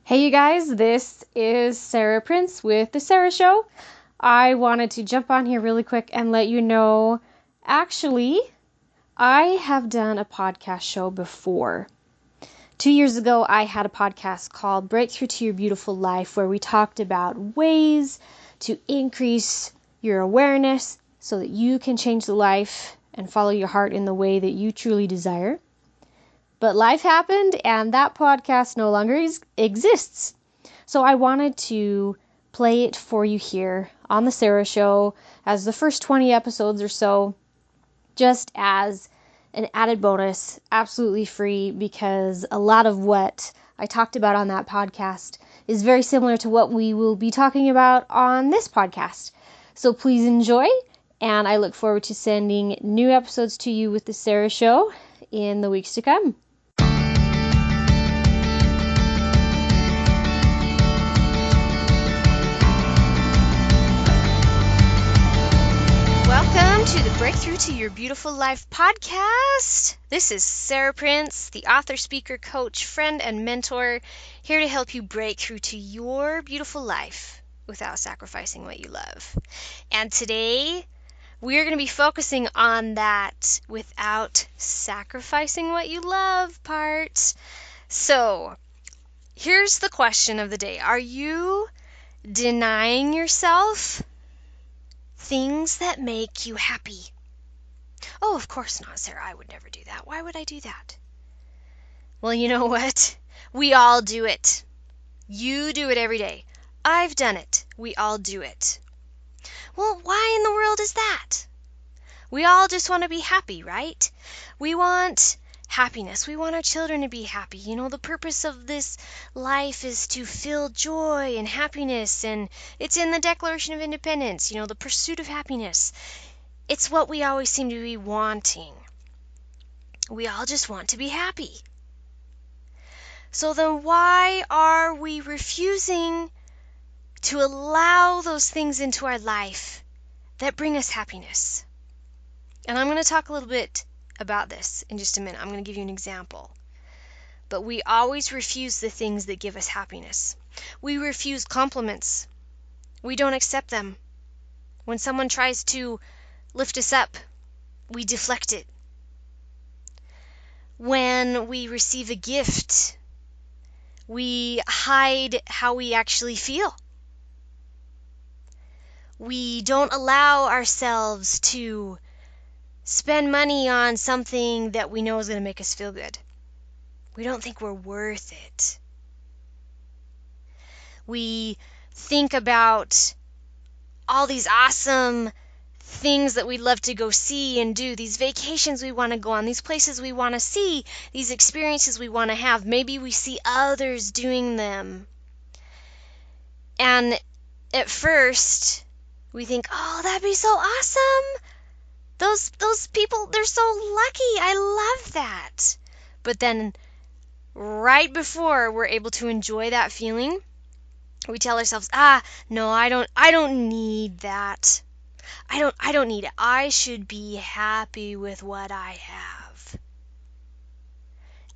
Hey you guys, this is Sarah Prince with The Sarah Show. I wanted to jump on here really quick and let you know, actually, I have done a podcast show before. 2 years ago, I had a podcast called Breakthrough to Your Beautiful Life, where we talked about ways to increase your awareness so that you can change the life and follow your heart in the way that you truly desire. But life happened and that podcast no longer exists. So I wanted to play it for you here on The Sarah Show as the first 20 episodes or so, just as an added bonus, absolutely free, because a lot of what I talked about on that podcast is very similar to what we will be talking about on this podcast. So please enjoy, and I look forward to sending new episodes to you with The Sarah Show in the weeks to come. Welcome to the Breakthrough to Your Beautiful Life podcast. This is Sarah Prince, the author, speaker, coach, friend, and mentor, here to help you break through to your beautiful life without sacrificing what you love. And today, we're going to be focusing on that without sacrificing what you love part. So, here's the question of the day. Are you denying yourself things that make you happy? Oh, of course not, Sarah. I would never do that. Why would I do that? Well, you know what? We all do it. You do it every day. I've done it. We all do it. Well, why in the world is that? We all just want to be happy, right? We want happiness. We want our children to be happy. You know, the purpose of this life is to feel joy and happiness, and it's in the Declaration of Independence, the pursuit of happiness. It's what we always seem to be wanting. We all just want to be happy. So then why are we refusing to allow those things into our life that bring us happiness? And I'm going to talk a little bit about this in just a minute. I'm going to give you an example. But we always refuse the things that give us happiness. We refuse compliments. We don't accept them. When someone tries to lift us up, we deflect it. When we receive a gift, we hide how we actually feel. We don't allow ourselves to spend money on something that we know is going to make us feel good. We don't think we're worth it. We think about all these awesome things that we'd love to go see and do, these vacations we want to go on, these places we want to see, these experiences we want to have. Maybe we see others doing them. And at first, we think, oh, that'd be so awesome. Those people, they're so lucky. I love that. But then right before we're able to enjoy that feeling, we tell ourselves, no, I don't need that. I don't need it. I should be happy with what I have.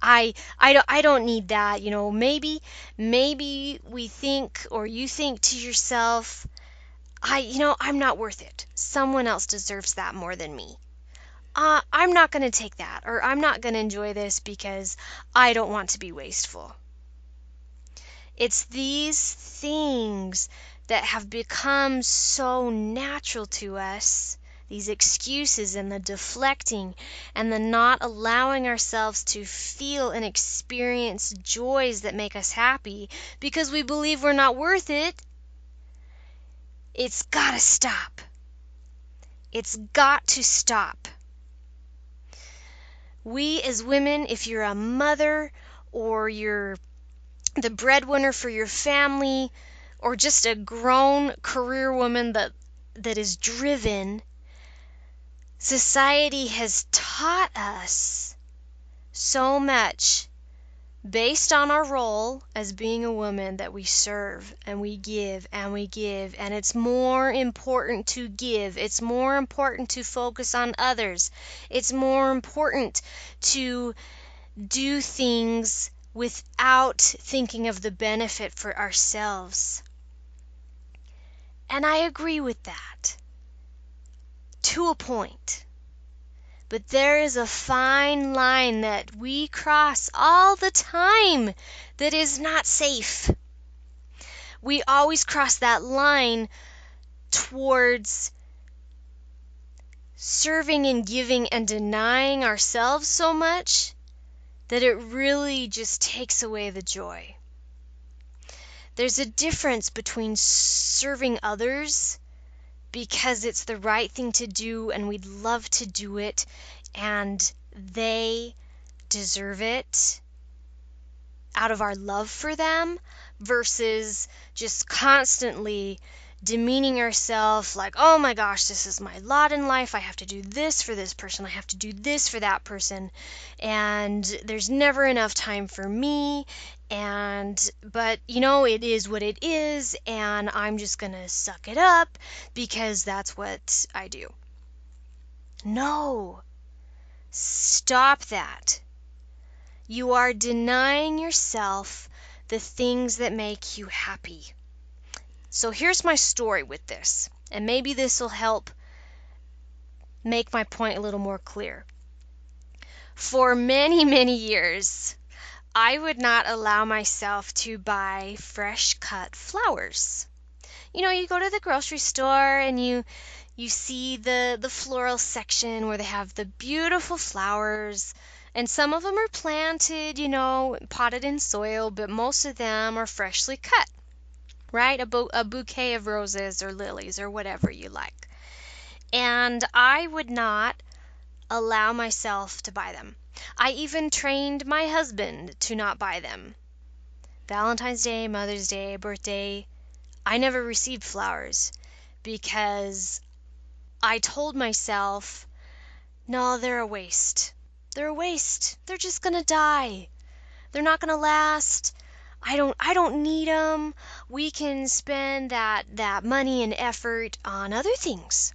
I don't need that. Maybe we think, or you think to yourself, I'm not worth it. Someone else deserves that more than me. I'm not going to take that, or I'm not going to enjoy this because I don't want to be wasteful. It's these things that have become so natural to us, these excuses and the deflecting and the not allowing ourselves to feel and experience joys that make us happy because we believe we're not worth it. It's got to stop. It's got to stop. We as women, if you're a mother or you're the breadwinner for your family or just a grown career woman that is driven, society has taught us so much based on our role as being a woman that we serve and we give and we give, and it's more important to give. It's more important to focus on others. It's more important to do things without thinking of the benefit for ourselves. And I agree with that to a point. But there is a fine line that we cross all the time that is not safe. We always cross that line towards serving and giving and denying ourselves so much that it really just takes away the joy. There's a difference between serving others because it's the right thing to do and we'd love to do it and they deserve it out of our love for them, versus just constantly demeaning ourselves like, oh my gosh, this is my lot in life. I have to do this for this person. I have to do this for that person. And there's never enough time for me. But it is what it is. And I'm just going to suck it up because that's what I do. No. Stop that. You are denying yourself the things that make you happy. So here's my story with this, and maybe this will help make my point a little more clear. For many, many years, I would not allow myself to buy fresh cut flowers. You go to the grocery store and you see the floral section where they have the beautiful flowers, and some of them are planted, potted in soil, but most of them are freshly cut. Right? A bouquet of roses or lilies or whatever you like. And I would not allow myself to buy them. I even trained my husband to not buy them. Valentine's Day, Mother's Day, birthday, I never received flowers because I told myself, no, they're a waste. They're a waste. They're just going to die. They're not going to last. I don't need them. We can spend that money and effort on other things.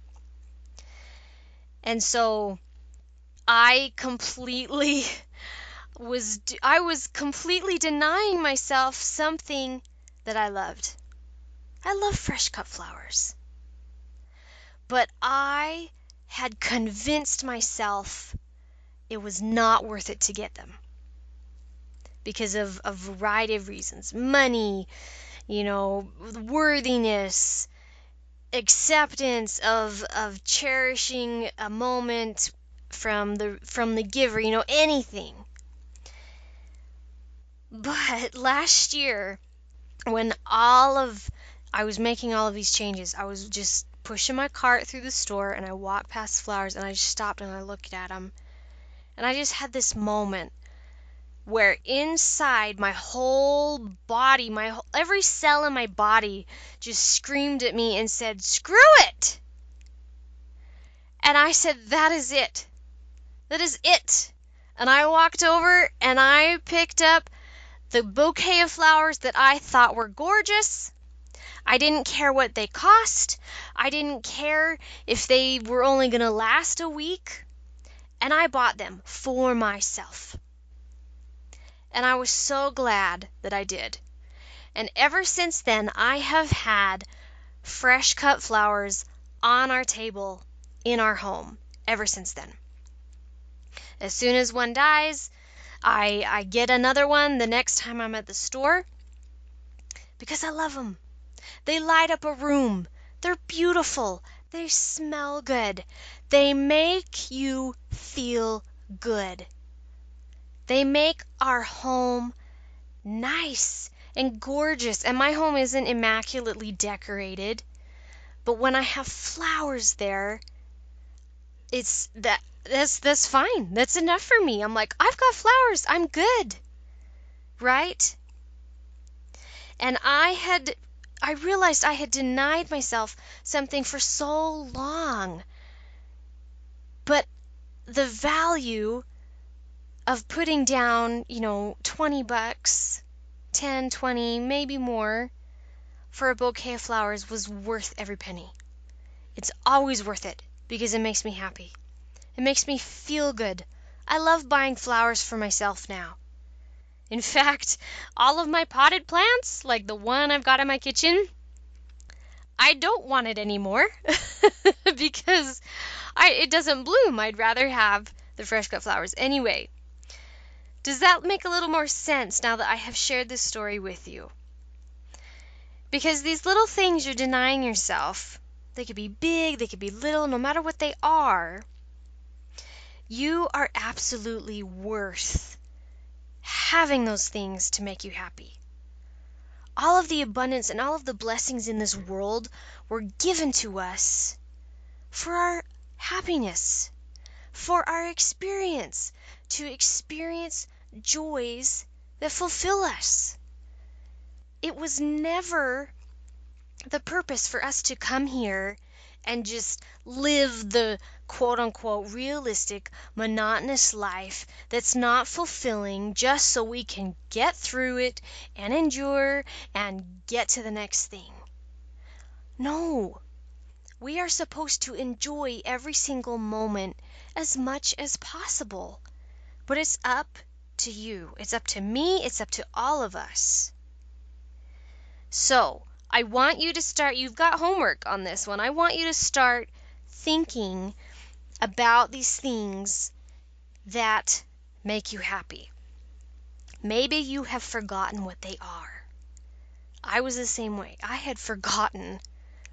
And so I was completely denying myself something that I loved. I love fresh cut flowers. But I had convinced myself it was not worth it to get them. Because of a variety of reasons. Money, worthiness, acceptance of cherishing a moment from the giver, anything. But last year, when I was making all of these changes, I was just pushing my cart through the store and I walked past flowers and I just stopped and I looked at them. And I just had this moment where inside my whole body, every cell in my body just screamed at me and said, screw it! And I said, that is it. That is it. And I walked over and I picked up the bouquet of flowers that I thought were gorgeous. I didn't care what they cost. I didn't care if they were only going to last a week. And I bought them for myself. And I was so glad that I did. And ever since then, I have had fresh cut flowers on our table in our home ever since then. As soon as one dies, I get another one the next time I'm at the store because I love them. They light up a room. They're beautiful. They smell good. They make you feel good. They make our home nice and gorgeous. And my home isn't immaculately decorated, but when I have flowers there, that's fine. That's enough for me. I'm like, I've got flowers. I'm good. Right? And I realized I had denied myself something for so long. But the value of putting down, $20, 10, 20, maybe more for a bouquet of flowers was worth every penny. It's always worth it because it makes me happy. It makes me feel good. I love buying flowers for myself now. In fact, all of my potted plants, like the one I've got in my kitchen, I don't want it anymore because it doesn't bloom. I'd rather have the fresh cut flowers. Anyway, does that make a little more sense now that I have shared this story with you? Because these little things you're denying yourself, they could be big, they could be little, no matter what they are, you are absolutely worth having those things to make you happy. All of the abundance and all of the blessings in this world were given to us for our happiness, for our experience, to experience joys that fulfill us. It was never the purpose for us to come here and just live the quote-unquote realistic, monotonous life that's not fulfilling just so we can get through it and endure and get to the next thing. No, we are supposed to enjoy every single moment as much as possible. But it's up to you. It's up to me. It's up to all of us. So, I want you to start, you've got homework on this one. I want you to start thinking about these things that make you happy. Maybe you have forgotten what they are. I was the same way. I had forgotten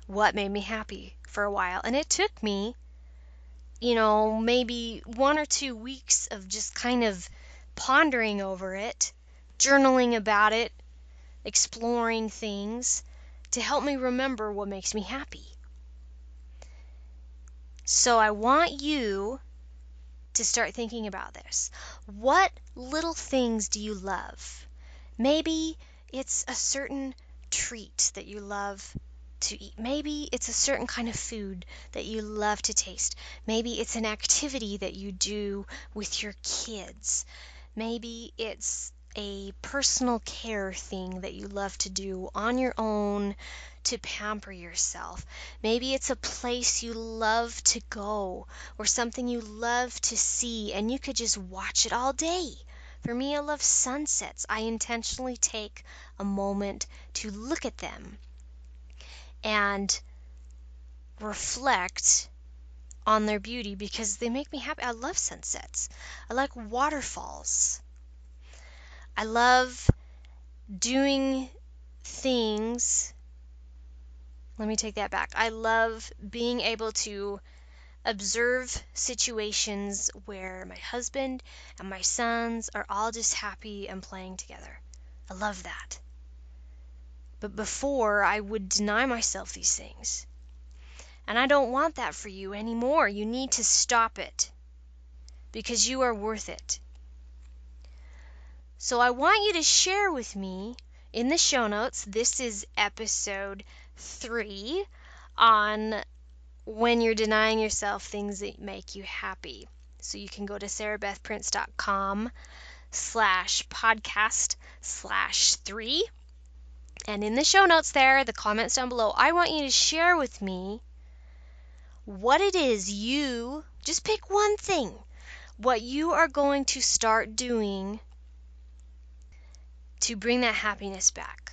what made me happy for a while, and it took me, maybe 1 or 2 weeks of just kind of pondering over it, journaling about it, exploring things to help me remember what makes me happy. So I want you to start thinking about this. What little things do you love? Maybe it's a certain treat that you love to eat. Maybe it's a certain kind of food that you love to taste. Maybe it's an activity that you do with your kids. Maybe it's a personal care thing that you love to do on your own to pamper yourself. Maybe it's a place you love to go or something you love to see and you could just watch it all day. For me, I love sunsets. I intentionally take a moment to look at them and reflect on their beauty because they make me happy. I love sunsets. I like waterfalls. I love doing things. Let me take that back. I love being able to observe situations where my husband and my sons are all just happy and playing together. I love that. But before, I would deny myself these things. And I don't want that for you anymore. You need to stop it because you are worth it. So I want you to share with me in the show notes. This is episode 3 on when you're denying yourself things that make you happy. So you can go to sarahbethprince.com/podcast/3. And in the show notes there, the comments down below, I want you to share with me what it is you, just pick one thing, what you are going to start doing to bring that happiness back.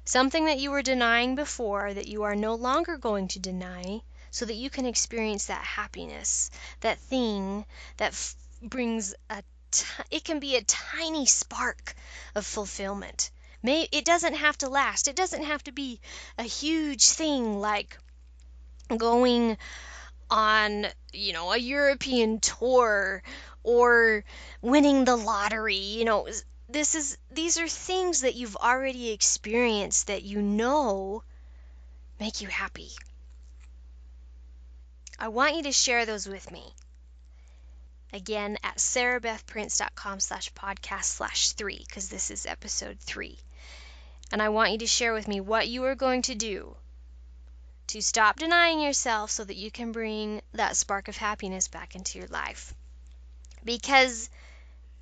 Something that you were denying before that you are no longer going to deny so that you can experience that happiness, that thing that brings it can be a tiny spark of fulfillment. It doesn't have to last. It doesn't have to be a huge thing like going on, a European tour or winning the lottery. These are things that you've already experienced that make you happy. I want you to share those with me. Again, at sarahbethprince.com/podcast/3, because this is episode 3. And I want you to share with me what you are going to do to stop denying yourself so that you can bring that spark of happiness back into your life. Because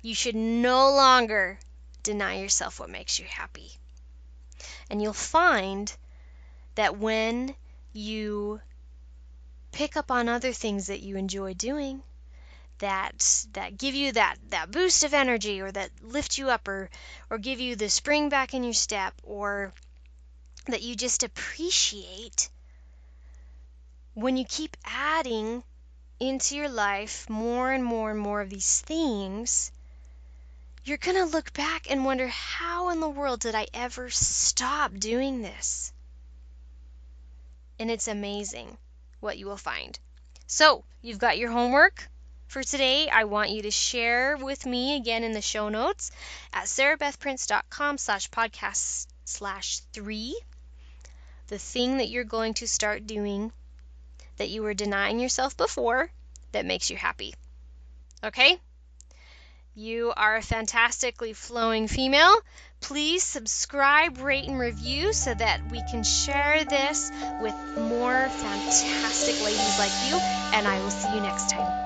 you should no longer deny yourself what makes you happy. And you'll find that when you pick up on other things that you enjoy doing, that give you that boost of energy, or that lift you up, or give you the spring back in your step, or that you just appreciate, when you keep adding into your life more and more and more of these things, you're going to look back and wonder, how in the world did I ever stop doing this? And it's amazing what you will find. So, you've got your homework for today. I want you to share with me again in the show notes at sarahbethprince.com/podcast/3 the thing that you're going to start doing that you were denying yourself before that makes you happy. Okay? You are a fantastically flowing female. Please subscribe, rate, and review so that we can share this with more fantastic ladies like you, and I will see you next time.